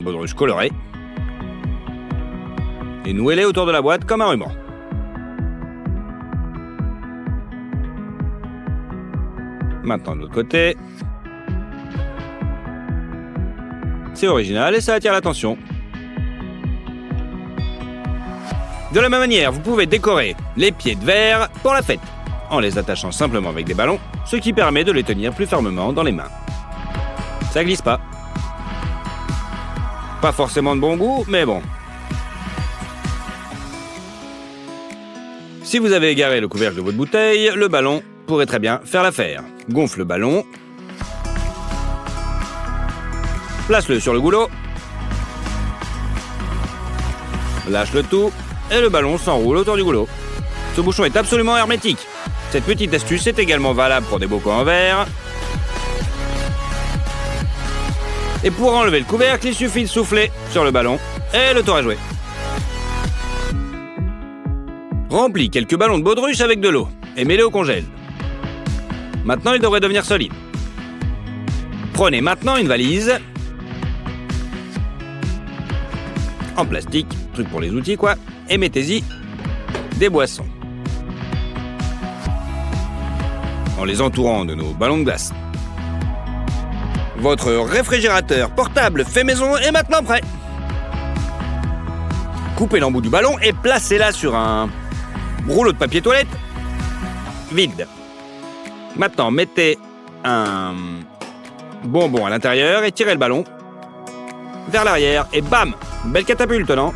baudruche colorée et nouez-les autour de la boîte comme un ruban. Maintenant de l'autre côté. C'est original et ça attire l'attention. De la même manière, vous pouvez décorer les pieds de verre pour la fête, en les attachant simplement avec des ballons, ce qui permet de les tenir plus fermement dans les mains. Ça glisse pas. Pas forcément de bon goût, mais bon. Si vous avez égaré le couvercle de votre bouteille, le ballon pourrait très bien faire l'affaire. Gonfle le ballon. Place-le sur le goulot. Lâche le tout et le ballon s'enroule autour du goulot. Ce bouchon est absolument hermétique. Cette petite astuce est également valable pour des bocaux en verre. Et pour enlever le couvercle, il suffit de souffler sur le ballon et le tour à jouer. Remplis quelques ballons de baudruche avec de l'eau et mets-les au congèle. Maintenant, il devrait devenir solide. Prenez maintenant une valise en plastique, truc pour les outils quoi, et mettez-y des boissons. En les entourant de nos ballons de glace. Votre réfrigérateur portable fait maison est maintenant prêt. Coupez l'embout du ballon et placez-la sur un rouleau de papier toilette vide. Maintenant, mettez un bonbon à l'intérieur et tirez le ballon vers l'arrière et bam! Belle catapulte, non?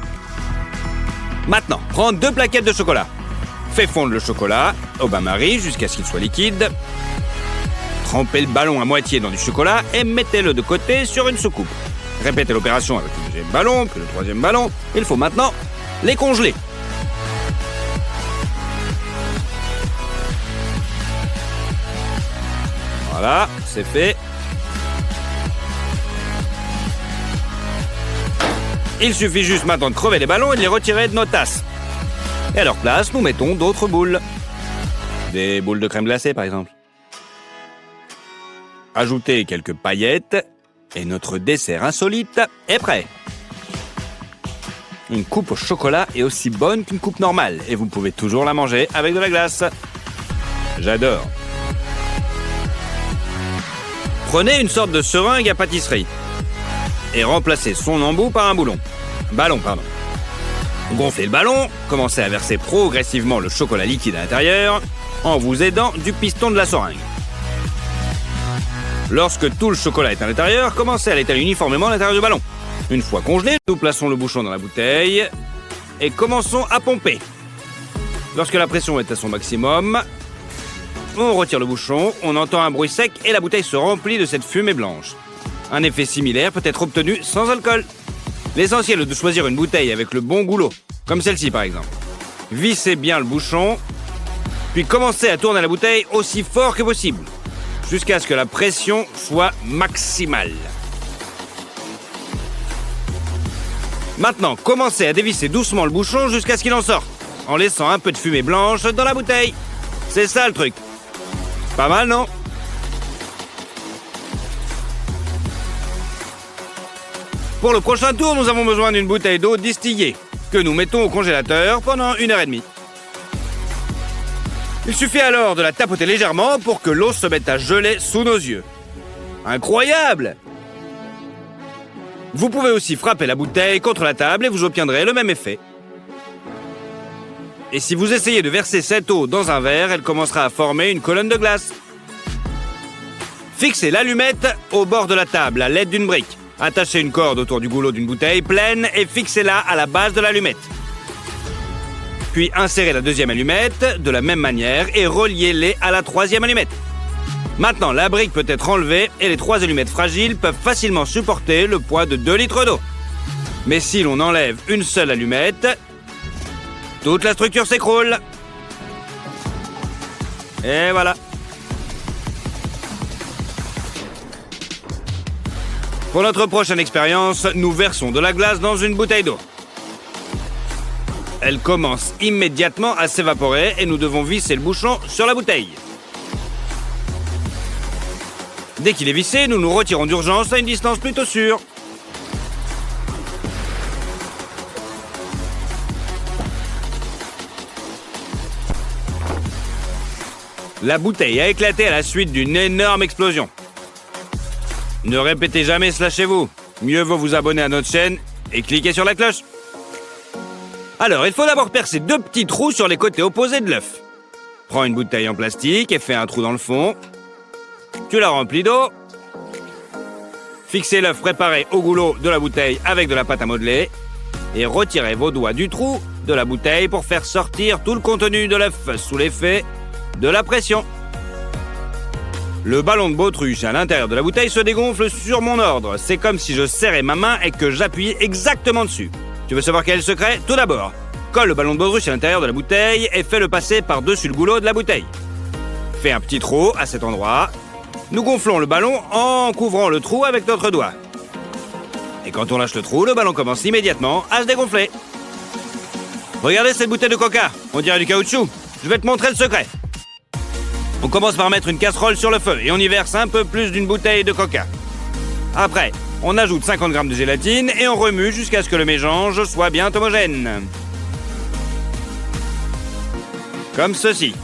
Maintenant, prends 2 plaquettes de chocolat. Fais fondre le chocolat au bain-marie jusqu'à ce qu'il soit liquide. Trempez le ballon à moitié dans du chocolat et mettez-le de côté sur une soucoupe. Répétez l'opération avec le deuxième ballon, puis le troisième ballon. Il faut maintenant les congeler. Voilà, c'est fait. Il suffit juste maintenant de crever les ballons et de les retirer de nos tasses. Et à leur place, nous mettons d'autres boules. Des boules de crème glacée, par exemple. Ajoutez quelques paillettes et notre dessert insolite est prêt. Une coupe au chocolat est aussi bonne qu'une coupe normale et vous pouvez toujours la manger avec de la glace. J'adore. Prenez une sorte de seringue à pâtisserie et remplacez son embout par un ballon. Gonflez le ballon, commencez à verser progressivement le chocolat liquide à l'intérieur en vous aidant du piston de la seringue. Lorsque tout le chocolat est à l'intérieur, commencez à l'étaler uniformément à l'intérieur du ballon. Une fois congelé, nous plaçons le bouchon dans la bouteille et commençons à pomper. Lorsque la pression est à son maximum, on retire le bouchon, on entend un bruit sec et la bouteille se remplit de cette fumée blanche. Un effet similaire peut être obtenu sans alcool. L'essentiel est de choisir une bouteille avec le bon goulot, comme celle-ci par exemple. Vissez bien le bouchon, puis commencez à tourner la bouteille aussi fort que possible, jusqu'à ce que la pression soit maximale. Maintenant, commencez à dévisser doucement le bouchon jusqu'à ce qu'il en sorte, en laissant un peu de fumée blanche dans la bouteille. C'est ça le truc. Pas mal, non? Pour le prochain tour, nous avons besoin d'une bouteille d'eau distillée, que nous mettons au congélateur pendant 1h30. Il suffit alors de la tapoter légèrement pour que l'eau se mette à geler sous nos yeux. Incroyable! Vous pouvez aussi frapper la bouteille contre la table et vous obtiendrez le même effet. Et si vous essayez de verser cette eau dans un verre, elle commencera à former une colonne de glace. Fixez l'allumette au bord de la table à l'aide d'une brique. Attachez une corde autour du goulot d'une bouteille pleine et fixez-la à la base de l'allumette. Puis insérez la deuxième allumette de la même manière et reliez-les à la troisième allumette. Maintenant, la brique peut être enlevée et les 3 allumettes fragiles peuvent facilement supporter le poids de 2 litres d'eau. Mais si l'on enlève une seule allumette, toute la structure s'écroule. Et voilà. Pour notre prochaine expérience, nous versons de la glace dans une bouteille d'eau. Elle commence immédiatement à s'évaporer et nous devons visser le bouchon sur la bouteille. Dès qu'il est vissé, nous nous retirons d'urgence à une distance plutôt sûre. La bouteille a éclaté à la suite d'une énorme explosion. Ne répétez jamais cela chez vous. Mieux vaut vous abonner à notre chaîne et cliquer sur la cloche. Alors, il faut d'abord percer 2 petits trous sur les côtés opposés de l'œuf. Prends une bouteille en plastique et fais un trou dans le fond. Tu la remplis d'eau. Fixez l'œuf préparé au goulot de la bouteille avec de la pâte à modeler et retirez vos doigts du trou de la bouteille pour faire sortir tout le contenu de l'œuf sous l'effet de la pression. Le ballon de baudruche à l'intérieur de la bouteille se dégonfle sur mon ordre. C'est comme si je serrais ma main et que j'appuyais exactement dessus. Tu veux savoir quel est le secret? Tout d'abord, colle le ballon de baudruche à l'intérieur de la bouteille et fais-le passer par-dessus le goulot de la bouteille. Fais un petit trou à cet endroit. Nous gonflons le ballon en couvrant le trou avec notre doigt. Et quand on lâche le trou, le ballon commence immédiatement à se dégonfler. Regardez cette bouteille de coca, on dirait du caoutchouc. Je vais te montrer le secret. On commence par mettre une casserole sur le feu et on y verse un peu plus d'une bouteille de coca. Après, on ajoute 50 g de gélatine et on remue jusqu'à ce que le mélange soit bien homogène. Comme ceci.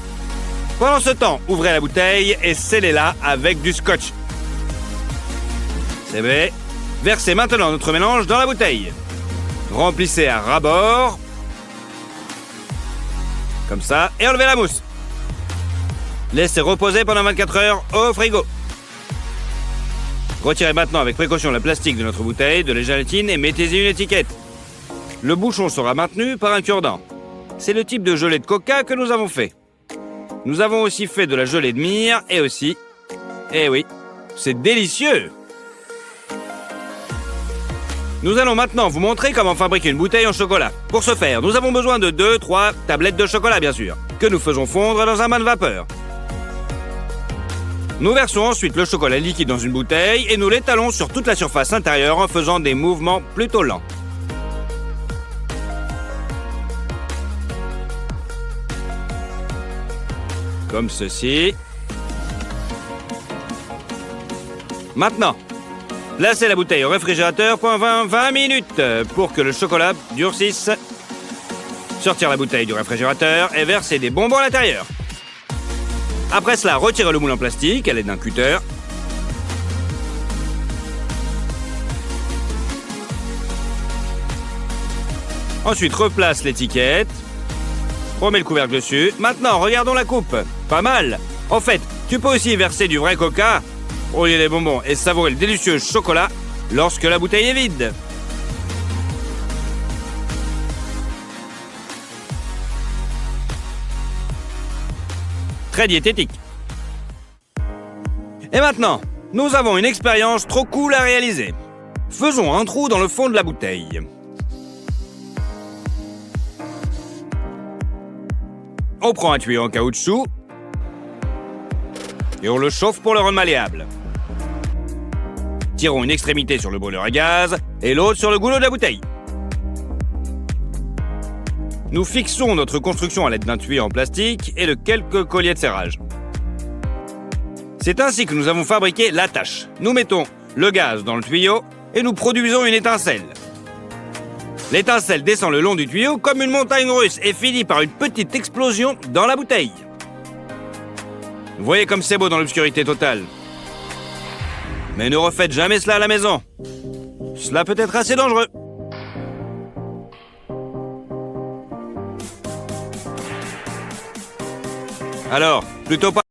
Pendant ce temps, ouvrez la bouteille et scellez-la avec du scotch. C'est vrai. Versez maintenant notre mélange dans la bouteille. Remplissez à ras-bord. Comme ça, et enlevez la mousse. Laissez reposer pendant 24 heures au frigo. Retirez maintenant avec précaution le plastique de notre bouteille de la gélatine et mettez-y une étiquette. Le bouchon sera maintenu par un cure-dent. C'est le type de gelée de coca que nous avons fait. Nous avons aussi fait de la gelée de myrrhe et aussi... Eh oui, c'est délicieux! Nous allons maintenant vous montrer comment fabriquer une bouteille en chocolat. Pour ce faire, nous avons besoin de 2-3 tablettes de chocolat, bien sûr, que nous faisons fondre dans un bain de vapeur. Nous versons ensuite le chocolat liquide dans une bouteille et nous l'étalons sur toute la surface intérieure en faisant des mouvements plutôt lents. Comme ceci. Maintenant, placez la bouteille au réfrigérateur pendant 20 minutes pour que le chocolat durcisse. Sortir la bouteille du réfrigérateur et verser des bonbons à l'intérieur. Après cela, retirez le moule en plastique à l'aide d'un cutter. Ensuite, replace l'étiquette. Remets le couvercle dessus. Maintenant, regardons la coupe. Pas mal. En fait, tu peux aussi verser du vrai coca au lieu des bonbons et savourer le délicieux chocolat lorsque la bouteille est vide. Très diététique. Et maintenant, nous avons une expérience trop cool à réaliser. Faisons un trou dans le fond de la bouteille. On prend un tuyau en caoutchouc et on le chauffe pour le rendre malléable. Tirons une extrémité sur le brûleur à gaz et l'autre sur le goulot de la bouteille. Nous fixons notre construction à l'aide d'un tuyau en plastique et de quelques colliers de serrage. C'est ainsi que nous avons fabriqué l'attache. Nous mettons le gaz dans le tuyau et nous produisons une étincelle. L'étincelle descend le long du tuyau comme une montagne russe et finit par une petite explosion dans la bouteille. Vous voyez comme c'est beau dans l'obscurité totale. Mais ne refaites jamais cela à la maison. Cela peut être assez dangereux. Alors, plutôt pas...